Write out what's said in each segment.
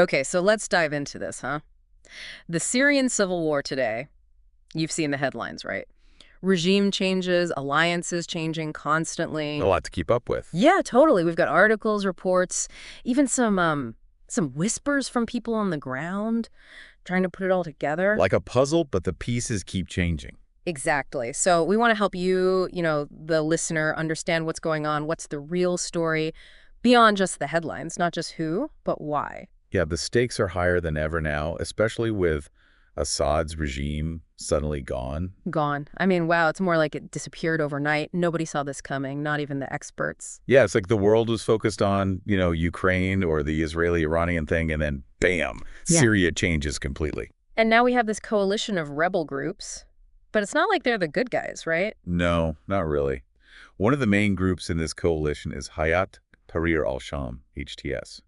Okay, so let's dive into this, huh? The Syrian civil war today, you've seen the headlines, right? Regime changes, alliances changing A constantly. lot to keep up with. Yeah, totally. We've got articles, reports, even some whispers from people on the ground trying to put it all together. Like a puzzle, but the pieces keep changing. Exactly. So we want to help you, the listener, understand what's going on, what's the real story beyond just the headlines, not just who, but why. Yeah, the stakes are higher than ever now, especially with Assad's regime suddenly gone. Gone. I mean, wow, it's more like it disappeared overnight. Nobody saw this coming, not even the experts. Yeah, it's like the world was focused on, Ukraine or the Israeli-Iranian thing, and then bam, Yeah. Syria changes completely. And now we have this coalition of rebel groups, but it's not like they're the good guys, right? No, not really. One of the main groups in this coalition is Hayat Tahrir al-Sham, HTS.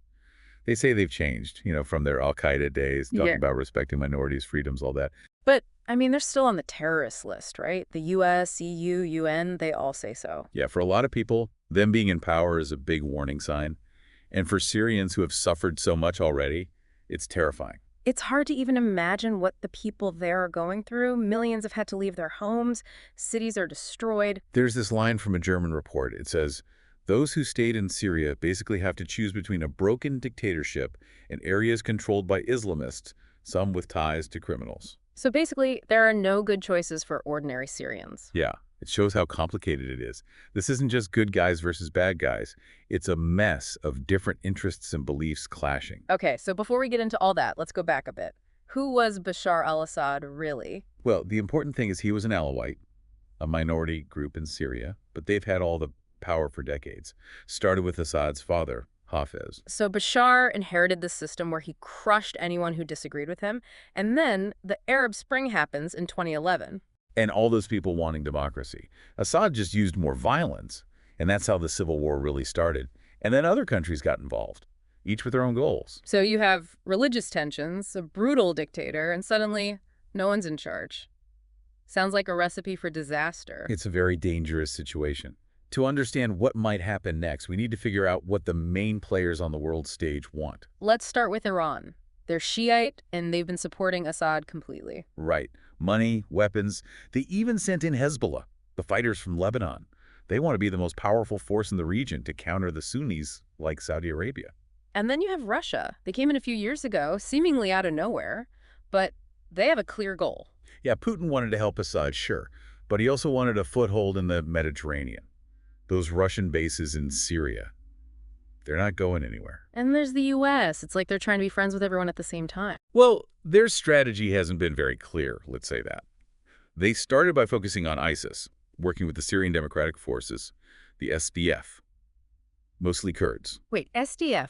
They say they've changed, from their al-Qaeda days, talking Yeah. about respecting minorities, freedoms, all that. But, I mean, they're still on the terrorist list, right? The US, EU, UN, they all say so. Yeah, for a lot of people, them being in power is a big warning sign. And for Syrians who have suffered so much already, it's terrifying. It's hard to even imagine what the people there are going through. Millions have had to leave their homes. Cities are destroyed. There's this line from a German report. It says, those who stayed in Syria basically have to choose between a broken dictatorship and areas controlled by Islamists, some with ties to criminals. So basically, there are no good choices for ordinary Syrians. Yeah, it shows how complicated it is. This isn't just good guys versus bad guys. It's a mess of different interests and beliefs clashing. Okay, so before we get into all that, let's go back a bit. Who was Bashar al-Assad really? Well, the important thing is he was an Alawite, a minority group in Syria, but they've had all the power for decades. Started with Assad's father, Hafez. So Bashar inherited this system where he crushed anyone who disagreed with him, and then the Arab Spring happens in 2011. And all those people wanting democracy. Assad just used more violence, and that's how the civil war really started. And then other countries got involved, each with their own goals. So you have religious tensions, a brutal dictator, and suddenly no one's in charge. Sounds like a recipe for disaster. It's a very dangerous situation. To understand what might happen next, we need to figure out what the main players on the world stage want. Let's start with Iran. They're Shiite, and they've been supporting Assad completely. Right. Money, weapons. They even sent in Hezbollah, the fighters from Lebanon. They want to be the most powerful force in the region to counter the Sunnis like Saudi Arabia. And then you have Russia. They came in a few years ago, seemingly out of nowhere, but they have a clear goal. Yeah, Putin wanted to help Assad, sure, but he also wanted a foothold in the Mediterranean. Those Russian bases in Syria, they're not going anywhere. And there's the US. It's like they're trying to be friends with everyone at the same time. Well, their strategy hasn't been very clear, let's say that. They started by focusing on ISIS, working with the Syrian Democratic Forces, the SDF, mostly Kurds. Wait, SDF.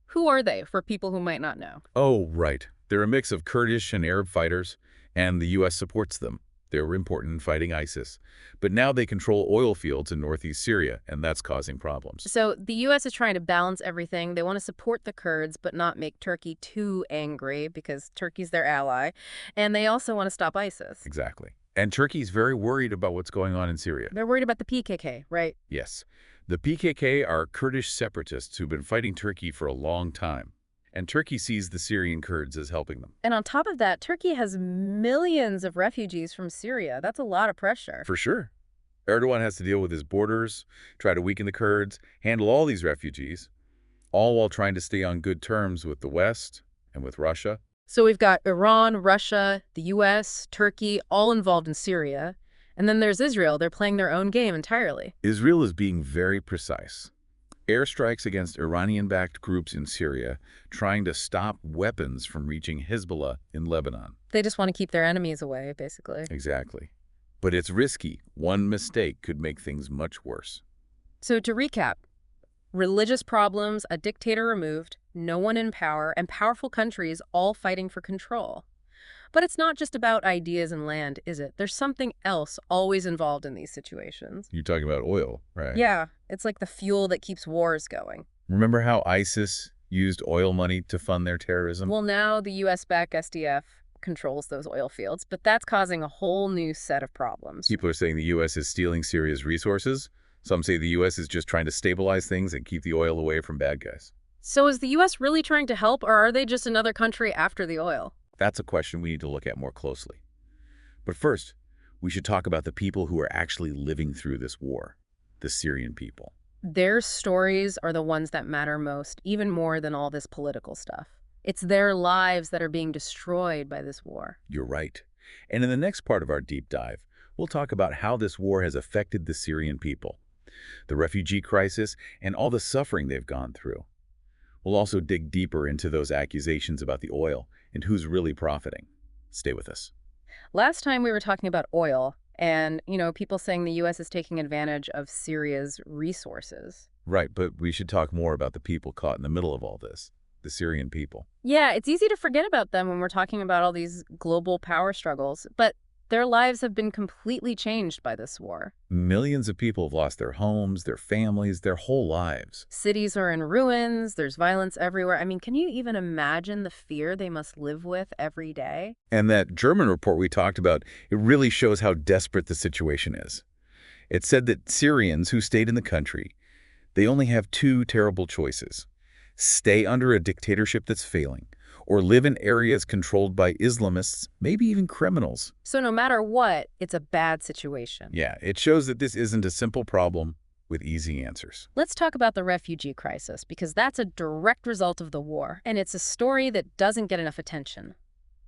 Who are they, for people who might not know? Oh, right. They're a mix of Kurdish and Arab fighters, and the U.S. supports them. They were important in fighting ISIS. But now they control oil fields in northeast Syria, and that's causing problems. So the U.S. is trying to balance everything. They want to support the Kurds, but not make Turkey too angry, because Turkey's their ally. And they also want to stop ISIS. Exactly. And Turkey's very worried about what's going on in Syria. They're worried about the PKK, right? Yes. The PKK are Kurdish separatists who've been fighting Turkey for a long time. And Turkey sees the Syrian Kurds as helping them. And on top of that, Turkey has millions of refugees from Syria. That's a lot of pressure. For sure. Erdogan has to deal with his borders, try to weaken the Kurds, handle all these refugees, all while trying to stay on good terms with the West and with Russia. So we've got Iran, Russia, the U.S., Turkey, all involved in Syria. And then there's Israel. They're playing their own game entirely. Israel is being very precise. Airstrikes against Iranian-backed groups in Syria, trying to stop weapons from reaching Hezbollah in Lebanon. They just want to keep their enemies away, basically. Exactly. But it's risky. One mistake could make things much worse. So to recap, religious problems, a dictator removed, no one in power, and powerful countries all fighting for control. But it's not just about ideas and land, is it? There's something else always involved in these situations. You're talking about oil, right? Yeah, it's like the fuel that keeps wars going. Remember how ISIS used oil money to fund their terrorism? Well, now the US-backed SDF controls those oil fields, but that's causing a whole new set of problems. People are saying the U.S. is stealing Syria's resources. Some say the U.S. is just trying to stabilize things and keep the oil away from bad guys. So is the U.S. really trying to help, or are they just another country after the oil? That's a question we need to look at more closely. But first, we should talk about the people who are actually living through this war, the Syrian people. Their stories are the ones that matter most, even more than all this political stuff. It's their lives that are being destroyed by this war. You're right. And in the next part of our deep dive, we'll talk about how this war has affected the Syrian people, the refugee crisis, and all the suffering they've gone through. We'll also dig deeper into those accusations about the oil and who's really profiting. Stay with us. Last time we were talking about oil and, people saying the U.S. is taking advantage of Syria's resources. Right, but we should talk more about the people caught in the middle of all this, the Syrian people. Yeah, it's easy to forget about them when we're talking about all these global power struggles, but their lives have been completely changed by this war. Millions of people have lost their homes, their families, their whole lives. Cities are in ruins, there's violence everywhere. I mean, can you even imagine the fear they must live with every day? And that German report we talked about, it really shows how desperate the situation is. It said that Syrians who stayed in the country, they only have two terrible choices: stay under a dictatorship that's failing, or live in areas controlled by Islamists, maybe even criminals. So no matter what, it's a bad situation. Yeah, it shows that this isn't a simple problem with easy answers. Let's talk about the refugee crisis, because that's a direct result of the war, and it's a story that doesn't get enough attention.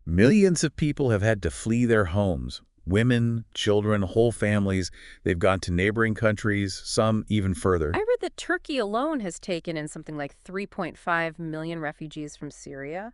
Millions of people have had to flee their homes. Women, children, whole families. They've gone to neighboring countries, some even further. I read that Turkey alone has taken in something like 3.5 million refugees from Syria.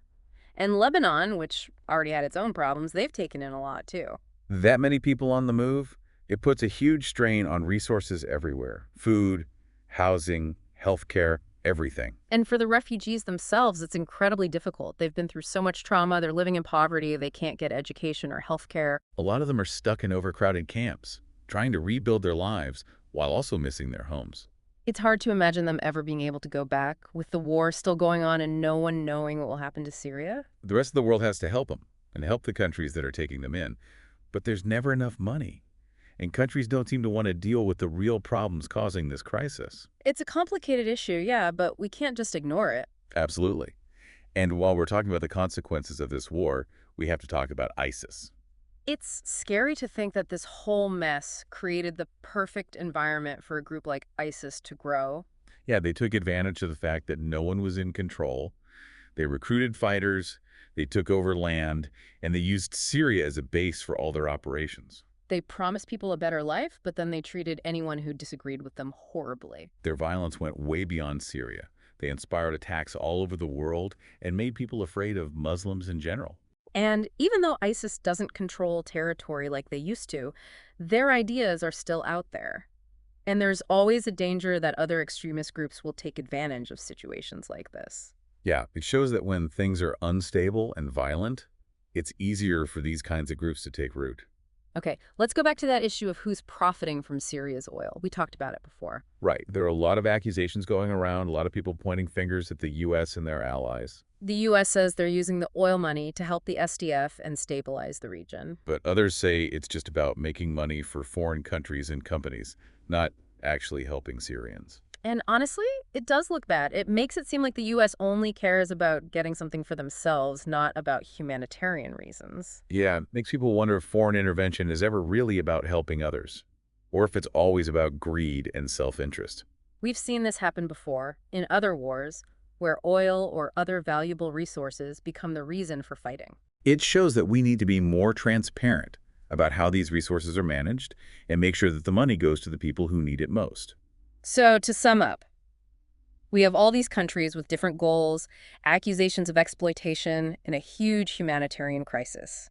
And Lebanon, which already had its own problems, they've taken in a lot too. That many people on the move, it puts a huge strain on resources everywhere. Food, housing, healthcare, everything. And for the refugees themselves, it's incredibly difficult. They've been through so much trauma, they're living in poverty, they can't get education or healthcare. A lot of them are stuck in overcrowded camps, trying to rebuild their lives while also missing their homes. It's hard to imagine them ever being able to go back, with the war still going on and no one knowing what will happen to Syria. The rest of the world has to help them and help the countries that are taking them in. But there's never enough money. And countries don't seem to want to deal with the real problems causing this crisis. It's a complicated issue, yeah, but we can't just ignore it. Absolutely. And while we're talking about the consequences of this war, we have to talk about ISIS. It's scary to think that this whole mess created the perfect environment for a group like ISIS to grow. Yeah, they took advantage of the fact that no one was in control. They recruited fighters, they took over land, and they used Syria as a base for all their operations. They promised people a better life, but then they treated anyone who disagreed with them horribly. Their violence went way beyond Syria. They inspired attacks all over the world and made people afraid of Muslims in general. And even though ISIS doesn't control territory like they used to, their ideas are still out there. And there's always a danger that other extremist groups will take advantage of situations like this. Yeah, it shows that when things are unstable and violent, it's easier for these kinds of groups to take root. Okay, let's go back to that issue of who's profiting from Syria's oil. We talked about it before. Right. There are a lot of accusations going around, a lot of people pointing fingers at the U.S. and their allies. The U.S. says they're using the oil money to help the SDF and stabilize the region. But others say it's just about making money for foreign countries and companies, not actually helping Syrians. And honestly, it does look bad. It makes it seem like the U.S. only cares about getting something for themselves, not about humanitarian reasons. Yeah, it makes people wonder if foreign intervention is ever really about helping others, or if it's always about greed and self-interest. We've seen this happen before, in other wars, where oil or other valuable resources become the reason for fighting. It shows that we need to be more transparent about how these resources are managed and make sure that the money goes to the people who need it most. So, to sum up, we have all these countries with different goals, accusations of exploitation, and a huge humanitarian crisis.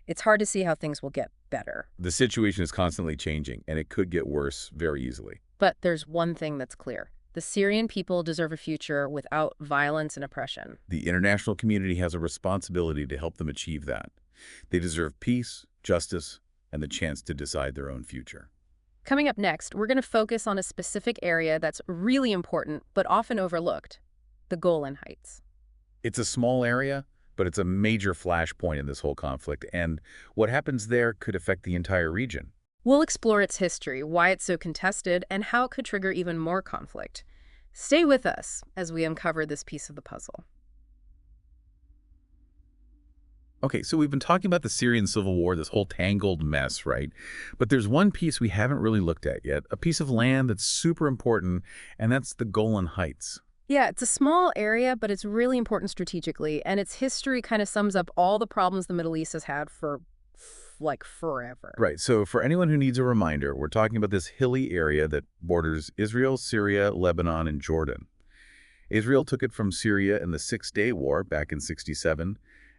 It's hard to see how things will get better. The situation is constantly changing, and it could get worse very easily. But there's one thing that's clear. The Syrian people deserve a future without violence and oppression. The international community has a responsibility to help them achieve that. They deserve peace, justice, and the chance to decide their own future. Coming up next, we're going to focus on a specific area that's really important but often overlooked: the Golan Heights. It's a small area, but it's a major flashpoint in this whole conflict, and what happens there could affect the entire region. We'll explore its history, why it's so contested, and how it could trigger even more conflict. Stay with us as we uncover this piece of the puzzle. Okay, so we've been talking about the Syrian civil war, this whole tangled mess, right? But there's one piece we haven't really looked at yet, a piece of land that's super important, and that's the Golan Heights. Yeah, it's a small area, but it's really important strategically, and its history kind of sums up all the problems the Middle East has had for, like, forever. Right, so for anyone who needs a reminder, we're talking about this hilly area that borders Israel, Syria, Lebanon, and Jordan. Israel took it from Syria in the Six-Day War back in '67,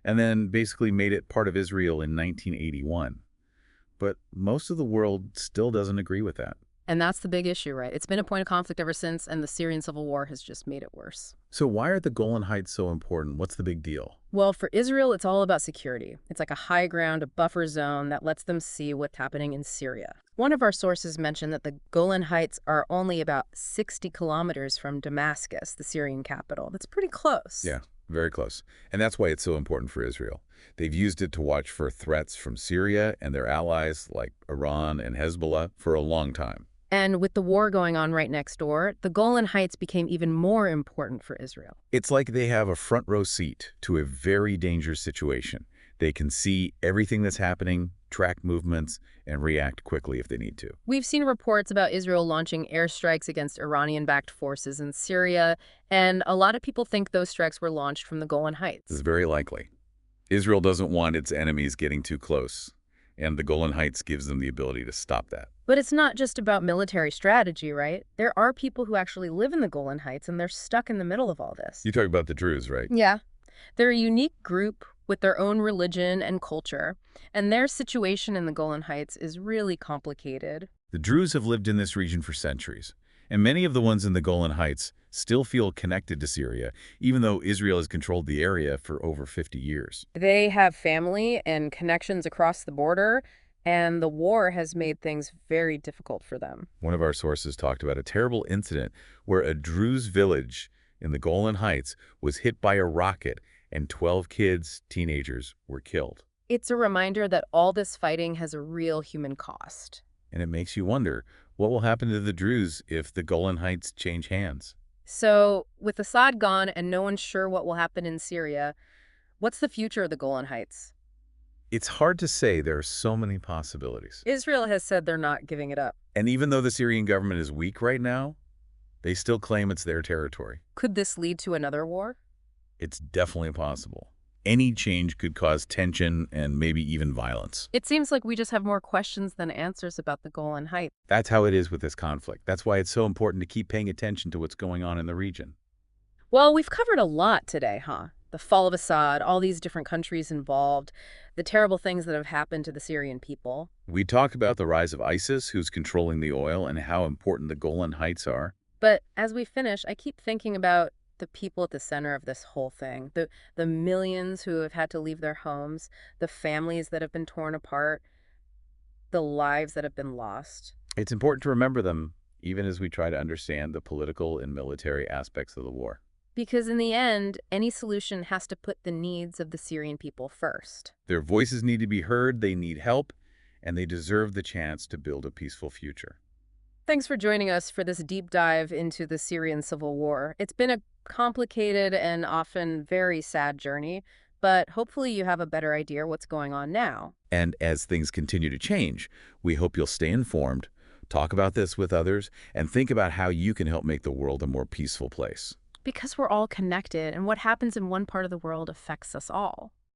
and then basically made it part of Israel in 1981. But most of the world still doesn't agree with that. And that's the big issue, right? It's been a point of conflict ever since, and the Syrian civil war has just made it worse. So why are the Golan Heights so important? What's the big deal? Well, for Israel, it's all about security. It's like a high ground, a buffer zone that lets them see what's happening in Syria. One of our sources mentioned that the Golan Heights are only about 60 kilometers from Damascus, the Syrian capital. That's pretty close. Yeah, very close. And that's why it's so important for Israel. They've used it to watch for threats from Syria and their allies like Iran and Hezbollah for a long time. And with the war going on right next door, the Golan Heights became even more important for Israel. It's like they have a front row seat to a very dangerous situation. They can see everything that's happening, track movements, and react quickly if they need to. We've seen reports about Israel launching airstrikes against Iranian-backed forces in Syria, and a lot of people think those strikes were launched from the Golan Heights. It's very likely. Israel doesn't want its enemies getting too close, and the Golan Heights gives them the ability to stop that. But it's not just about military strategy, right? There are people who actually live in the Golan Heights, and they're stuck in the middle of all this. You talk about the Druze, right? Yeah. They're a unique group with their own religion and culture, and their situation in the Golan Heights is really complicated. The Druze have lived in this region for centuries, and many of the ones in the Golan Heights still feel connected to Syria, even though Israel has controlled the area for over 50 years. They have family and connections across the border, and the war has made things very difficult for them. One of our sources talked about a terrible incident where a Druze village in the Golan Heights was hit by a rocket and 12 kids, teenagers, were killed. It's a reminder that all this fighting has a real human cost. And it makes you wonder, what will happen to the Druze if the Golan Heights change hands? So, with Assad gone and no one's sure what will happen in Syria, what's the future of the Golan Heights? It's hard to say. There are so many possibilities. Israel has said they're not giving it up. And even though the Syrian government is weak right now, they still claim it's their territory. Could this lead to another war? It's definitely possible. Any change could cause tension and maybe even violence. It seems like we just have more questions than answers about the Golan Heights. That's how it is with this conflict. That's why it's so important to keep paying attention to what's going on in the region. Well, we've covered a lot today, huh? The fall of Assad, all these different countries involved, the terrible things that have happened to the Syrian people. We talk about the rise of ISIS, who's controlling the oil, and how important the Golan Heights are. But as we finish, I keep thinking about the people at the center of this whole thing, the millions who have had to leave their homes, the families that have been torn apart, the lives that have been lost. It's important to remember them, even as we try to understand the political and military aspects of the war. Because in the end, any solution has to put the needs of the Syrian people first. Their voices need to be heard, they need help, and they deserve the chance to build a peaceful future. Thanks for joining us for this deep dive into the Syrian civil war. It's been a complicated and often very sad journey, but hopefully you have a better idea what's going on now. And as things continue to change, we hope you'll stay informed, talk about this with others, and think about how you can help make the world a more peaceful place. Because we're all connected, and what happens in one part of the world affects us all.